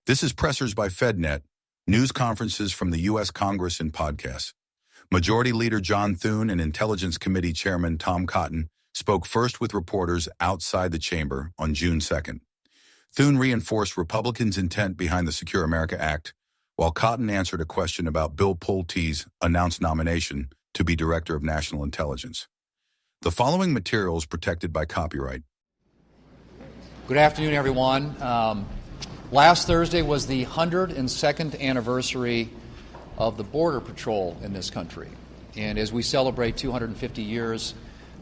This is Pressers by FedNet, news conferences from the U.S. Congress in podcasts. Majority Leader John Thune and Intelligence Committee Chairman Tom Cotton spoke first with reporters outside the chamber on June 2nd. Thune reinforced Republicans' intent behind the Secure America Act, while Cotton answered a question about Bill Pulte's announced nomination to be Director of National Intelligence. The following material is protected by copyright. Good afternoon, everyone. Last Thursday was the 102nd anniversary of the Border Patrol in this country. And as we celebrate 250 years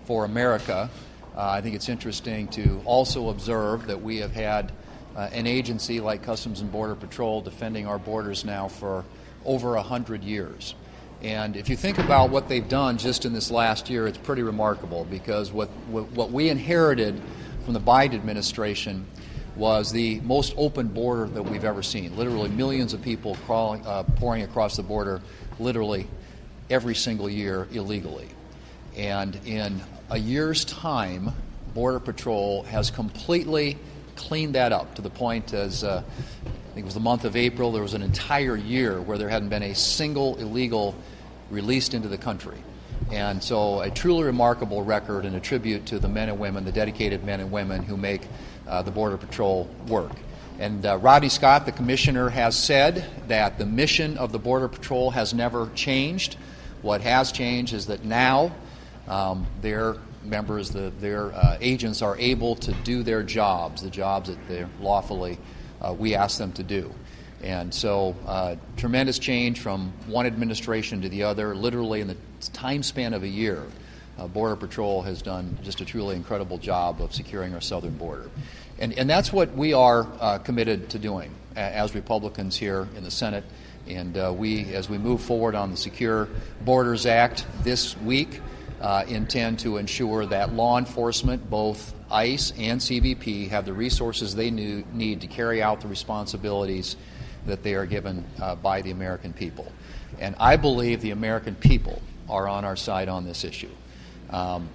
for America, I think it's interesting to also observe that we have had an agency like Customs and Border Patrol defending our borders now for over 100 years. And if you think about what they've done just in this last year, it's pretty remarkable, because what we inherited from the Biden administration was the most open border that we've ever seen. Literally millions of people pouring across the border literally every single year illegally. And in a year's time, Border Patrol has completely cleaned that up to the point, as I think it was the month of April, there was an entire year where there hadn't been a single illegal released into the country. And so a truly remarkable record and a tribute to the men and women, the dedicated men and women who make the Border Patrol work. And Rodney Scott, the commissioner, has said that the mission of the Border Patrol has never changed. What has changed is that now their members, their agents are able to do their jobs, the jobs that they're lawfully we ask them to do. And so tremendous change from one administration to the other, literally in the time span of a year. Border Patrol has done just a truly incredible job of securing our southern border. And that's what we are committed to doing as Republicans here in the Senate. And we, as we move forward on the Secure Borders Act this week, intend to ensure that law enforcement, both ICE and CBP, have the resources they need to carry out the responsibilities that they are given by the American people. And I believe the American people are on our side on this issue.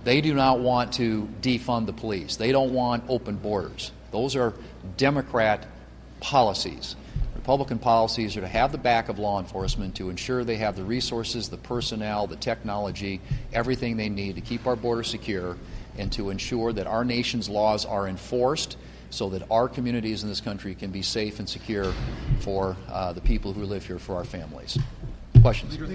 They do not want to defund the police. They don't want open borders. Those are Democrat policies. Republican policies are to have the back of law enforcement to ensure they have the resources, the personnel, the technology, everything they need to keep our border secure and to ensure that our nation's laws are enforced so that our communities in this country can be safe and secure for the people who live here, for our families. Questions? Are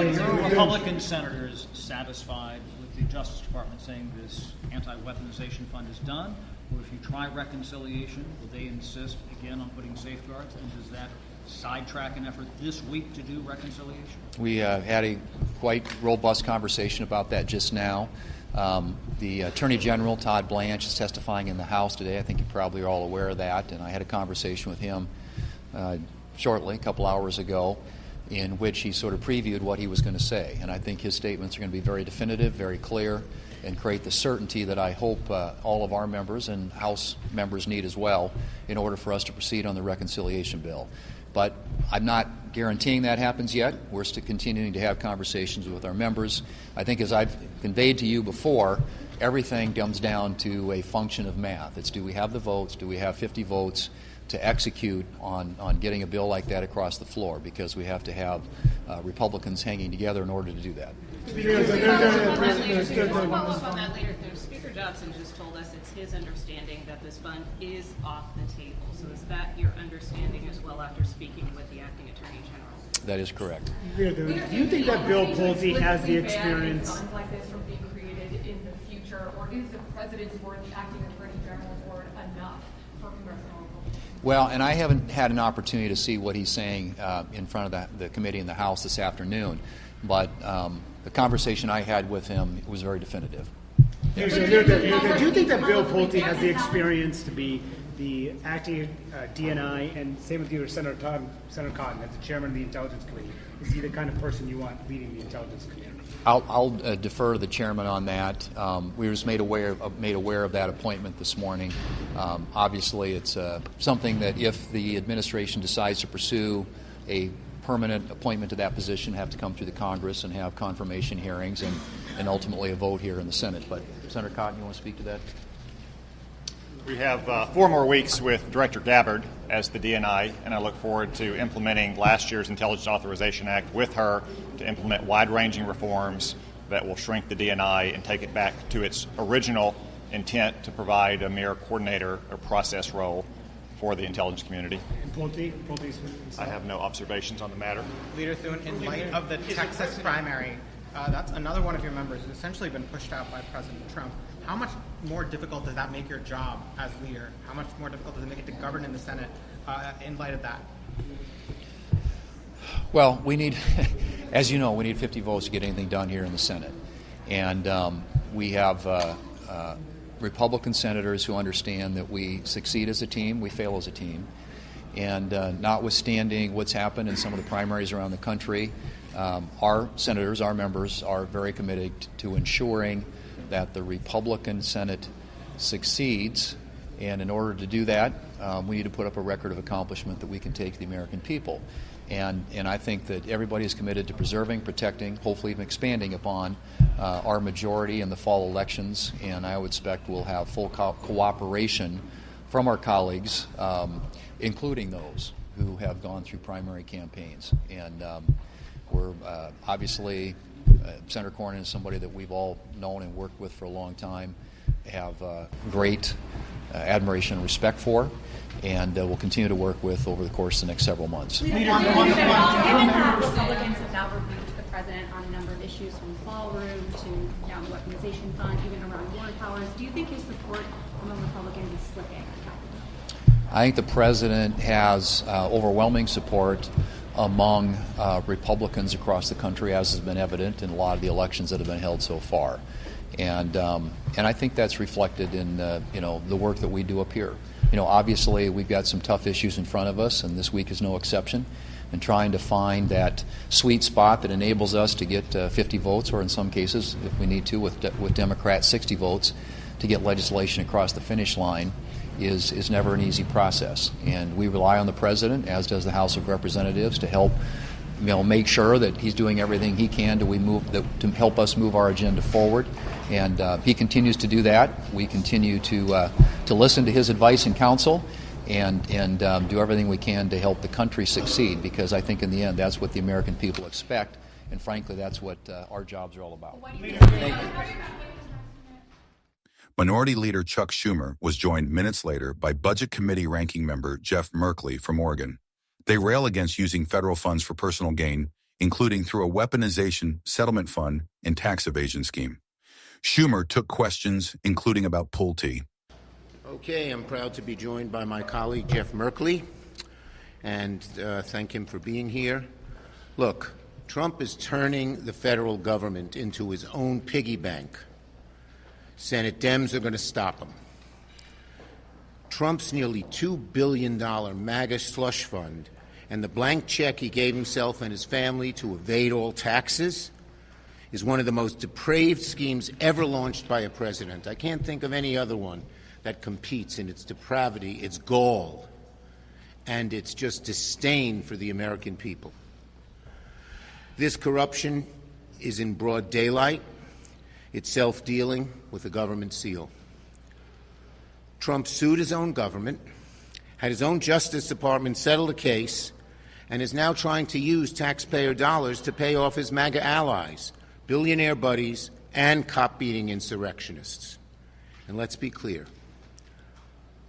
your Republican senators satisfied with the Justice Department saying this anti-weaponization fund is done? Or if you try reconciliation, will they insist again on putting safeguards? And does that sidetrack an effort this week to do reconciliation? We had a quite robust conversation about that just now. The Attorney General, Todd Blanche, is testifying in the House today. I think you probably are all aware of that. And I had a conversation with him shortly, a couple hours ago, in which he sort of previewed what he was going to say. And I think his statements are going to be very definitive, very clear, and create the certainty that I hope all of our members and House members need as well in order for us to proceed on the reconciliation bill. But I'm not guaranteeing that happens yet. We're still continuing to have conversations with our members. I think, as I've conveyed to you before, everything comes down to a function of math. It's, do we have the votes? Do we have 50 votes to execute on getting a bill like that across the floor? Because we have to have Republicans hanging together in order to do that. Follow up on that later. Speaker Johnson just told us it's his understanding that this fund is off the table. So is that your understanding as well after speaking with the acting attorney general? That is correct. Do you think that Bill Pulte has the experience? Funds like this from being created in the future, or is the president's board, the acting attorney general's board, enough for congressional approval? Well, and I haven't had an opportunity to see what he's saying in front of the committee in the House this afternoon, but the conversation I had with him was very definitive. Do you think that Bill Pulte has the experience to be the acting DNI, and same with you, Senator Cotton, as the chairman of the Intelligence Committee? Is he the kind of person you want leading the Intelligence Committee? I'll defer to the chairman on that. We were just made aware of that appointment this morning. Obviously, it's something that if the administration decides to pursue a permanent appointment to that position, have to come through the Congress and have confirmation hearings and ultimately a vote here in the Senate. But Senator Cotton, you want to speak to that? We have 4 more weeks with Director Gabbard as the DNI, and I look forward to implementing last year's Intelligence Authorization Act with her to implement wide-ranging reforms that will shrink the DNI and take it back to its original intent to provide a mere coordinator or process role for the intelligence community. And Pulte? I have no observations on the matter. Leader Thune, in light of the Texas primary, that's another one of your members who's essentially been pushed out by President Trump. How much more difficult does that make your job as leader? How much more difficult does it make it to govern in the Senate in light of that? Well, we need, as you know, we need 50 votes to get anything done here in the Senate. And we have Republican senators who understand that we succeed as a team, we fail as a team. And notwithstanding what's happened in some of the primaries around the country, our senators, our members, are very committed to ensuring that the Republican Senate succeeds, and in order to do that, we need to put up a record of accomplishment that we can take to the American people. And I think that everybody is committed to preserving, protecting, hopefully even expanding upon our majority in the fall elections, and I would expect we'll have full cooperation from our colleagues, including those who have gone through primary campaigns. And we're obviously Senator Cornyn is somebody that we've all known and worked with for a long time, have great admiration and respect for, and we'll continue to work with over the course of the next several months. Given that Republicans have now rebuked the president on a number of issues, from ballroom to now the weaponization fund, even around war powers, do you think his support among Republicans is slipping? I think the president has overwhelming support among Republicans across the country, as has been evident in a lot of the elections that have been held so far, and I think that's reflected in the work that we do up here. Obviously we've got some tough issues in front of us, and this week is no exception. And trying to find that sweet spot that enables us to get 50 votes, or in some cases, if we need to, with Democrats, 60 votes, to get legislation across the finish line is never an easy process. And we rely on the president, as does the House of Representatives, to help make sure that he's doing everything he can to help us move our agenda forward. And he continues to do that. We continue to listen to his advice and counsel, and do everything we can to help the country succeed, because I think in the end that's what the American people expect, and frankly that's what our jobs are all about. Thank you. Minority Leader Chuck Schumer was joined minutes later by Budget Committee Ranking Member Jeff Merkley from Oregon. They rail against using federal funds for personal gain, including through a weaponization, settlement fund, and tax evasion scheme. Schumer took questions, including about Pulte. Okay, I'm proud to be joined by my colleague Jeff Merkley, and thank him for being here. Look, Trump is turning the federal government into his own piggy bank. Senate Dems are going to stop him. Trump's nearly $2 billion MAGA slush fund and the blank check he gave himself and his family to evade all taxes is one of the most depraved schemes ever launched by a president. I can't think of any other one that competes in its depravity, its gall, and its just disdain for the American people. This corruption is in broad daylight. It's self-dealing with a government seal. Trump sued his own government, had his own Justice Department settle the case, and is now trying to use taxpayer dollars to pay off his MAGA allies, billionaire buddies, and cop-beating insurrectionists. And let's be clear.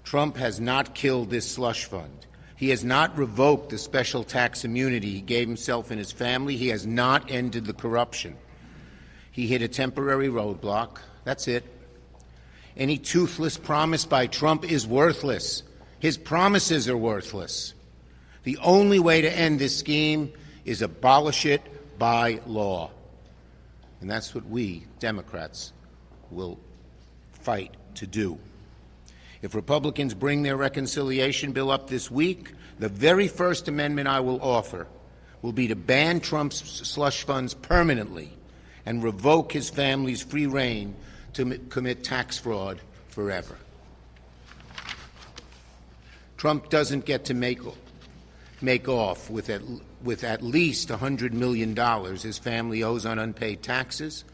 Trump has not killed this slush fund. He has not revoked the special tax immunity he gave himself and his family. He has not ended the corruption. He hit a temporary roadblock. That's it. Any toothless promise by Trump is worthless. His promises are worthless. The only way to end this scheme is abolish it by law. And that's what we, Democrats, will fight to do. If Republicans bring their reconciliation bill up this week, the very first amendment I will offer will be to ban Trump's slush funds permanently and revoke his family's free reign to commit tax fraud forever. Trump doesn't get to make off with at least $100 million his family owes on unpaid taxes.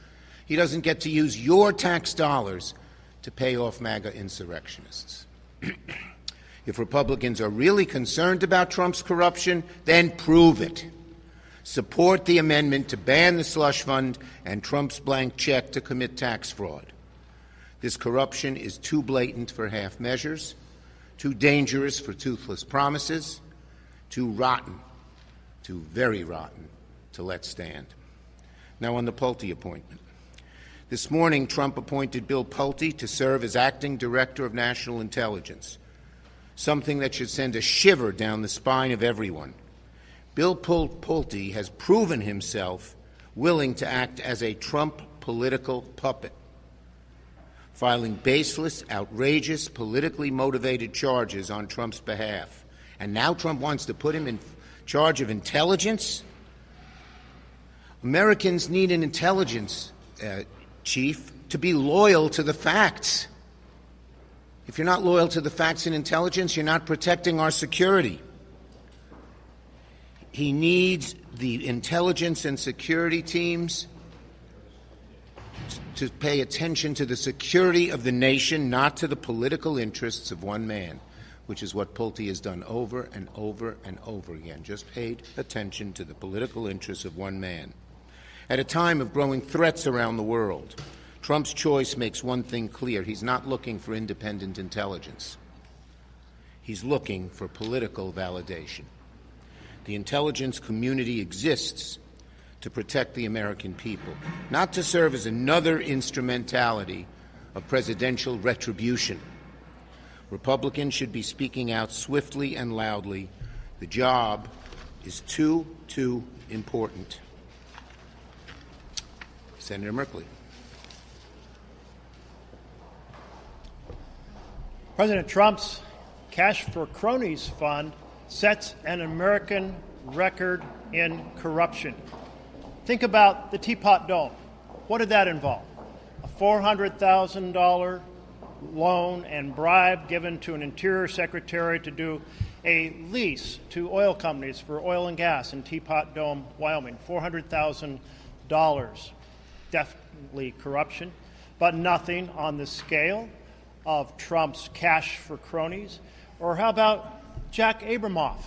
He doesn't get to use your tax dollars to pay off MAGA insurrectionists. If Republicans are really concerned about Trump's corruption, then prove it. Support the amendment to ban the slush fund and Trump's blank check to commit tax fraud. This corruption is too blatant for half measures, too dangerous for toothless promises, too rotten, too very rotten to let stand. Now on the Pulte appointment. This morning, Trump appointed Bill Pulte to serve as acting director of national intelligence, something that should send a shiver down the spine of everyone. Bill Pulte has proven himself willing to act as a Trump political puppet, filing baseless, outrageous, politically motivated charges on Trump's behalf. And now Trump wants to put him in charge of intelligence? Americans need an intelligence chief to be loyal to the facts. If you're not loyal to the facts and intelligence, you're not protecting our security. He needs the intelligence and security teams to pay attention to the security of the nation, not to the political interests of one man, which is what Pulte has done over and over and over again, just paid attention to the political interests of one man. At a time of growing threats around the world, Trump's choice makes one thing clear. He's not looking for independent intelligence. He's looking for political validation. The intelligence community exists to protect the American people, not to serve as another instrumentality of presidential retribution. Republicans should be speaking out swiftly and loudly. The job is too important. Senator Merkley. President Trump's Cash for Cronies Fund sets an American record in corruption. Think about the Teapot Dome. What did that involve? A $400,000 loan and bribe given to an Interior Secretary to do a lease to oil companies for oil and gas in Teapot Dome, Wyoming. $400,000. Definitely corruption, but nothing on the scale of Trump's Cash for Cronies. Or how about Jack Abramoff?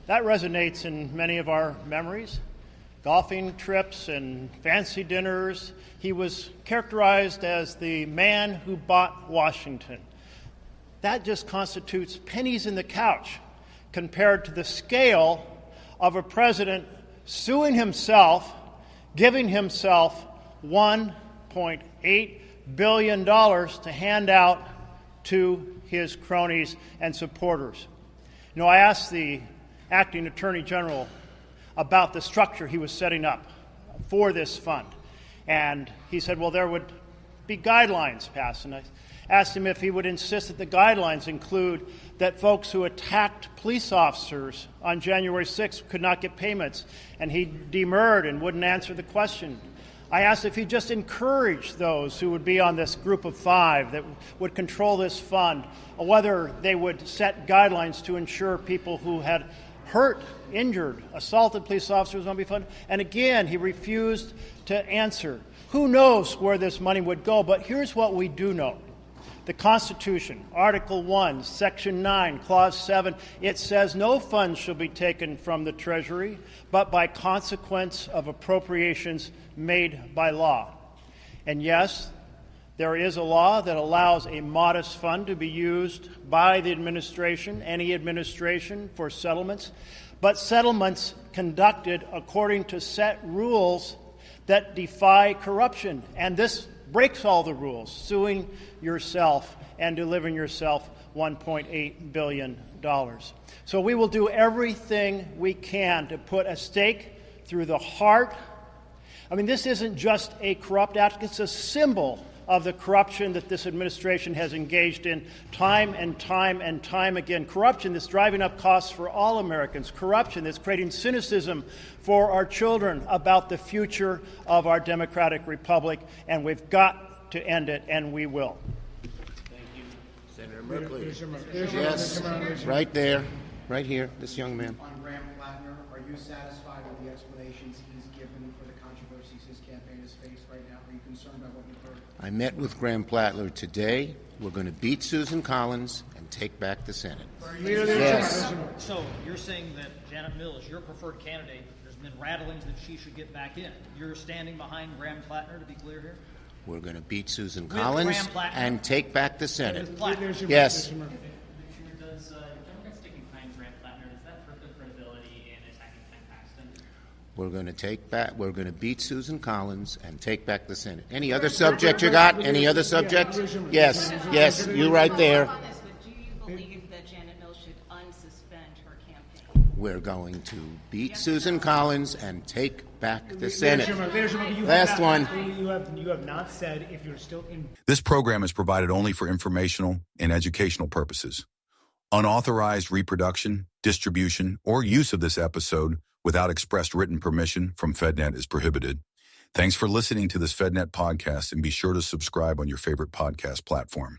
That resonates in many of our memories. Golfing trips and fancy dinners. He was characterized as the man who bought Washington. That just constitutes pennies in the couch compared to the scale of a president suing himself, giving himself $1.8 billion to hand out to his cronies and supporters. You know, I asked the acting Attorney General about the structure he was setting up for this fund. And he said, well, there would be guidelines passed. And I asked him if he would insist that the guidelines include that folks who attacked police officers on January 6th could not get payments. And he demurred and wouldn't answer the question. I asked if he'd just encourage those who would be on this group of five that would control this fund, or whether they would set guidelines to ensure people who had hurt, injured, assaulted police officers would be funded. And again, he refused to answer. Who knows where this money would go, but here's what we do know. The Constitution, Article 1, Section 9, Clause 7, it says no funds shall be taken from the Treasury, but by consequence of appropriations made by law. And yes, there is a law that allows a modest fund to be used by the administration, any administration, for settlements, but settlements conducted according to set rules that defy corruption. And this breaks all the rules, suing yourself and delivering yourself $1.8 billion. So we will do everything we can to put a stake through the heart. I mean, this isn't just a corrupt act, it's a symbol of the corruption that this administration has engaged in time and time and time again. Corruption that's driving up costs for all Americans. Corruption that's creating cynicism for our children about the future of our democratic republic. And we've got to end it, and we will. Thank you. Senator Merkley. Yes, right there, right here, this young man. On Graham Plattner, are you satisfied with the explanations he's given for the controversies his campaign has faced right now? Are you concerned about what you've heard? I met with Graham Plattler today. We're going to beat Susan Collins and take back the Senate. Yes. So you're saying that Janet Mill is your preferred candidate. There's been rattlings that she should get back in. You're standing behind Graham Plattner, to be clear here? We're going to beat Susan With Collins Graham Plattner? and take back the Senate. With Plattner? Yes. Does Democrats sticking behind Graham Plattner, does that hurt their credibility in attacking Ken Paxton? We're going to beat Susan Collins and take back the Senate. Any other subject you got? Any other subject? Yes, yes, you right there. Do you believe that Janet Mills should unsuspend her campaign? We're going to beat Susan Collins and take back the Senate. Last one. You have not said if you're still in. This program is provided only for informational and educational purposes. Unauthorized reproduction, distribution, or use of this episode without expressed written permission from FedNet is prohibited. Thanks for listening to this FedNet podcast, and be sure to subscribe on your favorite podcast platform.